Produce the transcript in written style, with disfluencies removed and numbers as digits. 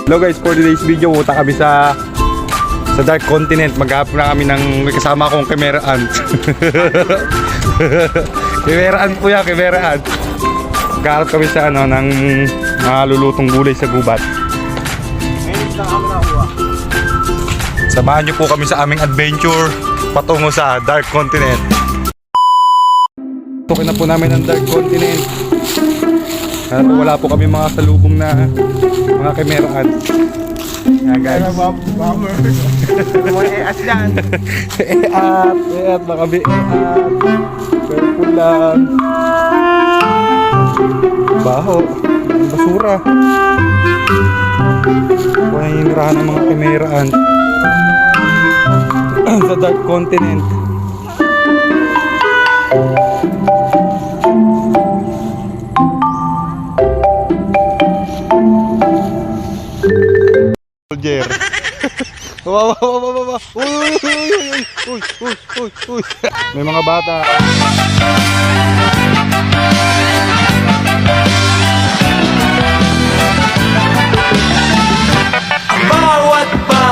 Hello guys, for today's video, punta kami sa Dark Continent. Maghahap na kami ng may kasama akong Kemeraan. Kemeraan po yan, Kemeraan. Maghaharap kami sa ano, ng lulutong gulay sa gubat. Samahan niyo po kami sa aming adventure patungo sa Dark Continent. Tukin na po namin ang Dark Continent. Sana po wala po kami mga salubong na mga Kemeraan. Yan guys. Aslan. Eat, baka bi pero pulang. Baho. Basura. Kung naninirahan ng mga Kemeraan sa Dark Continent. Soldier. Wow. Uy. May mga bata.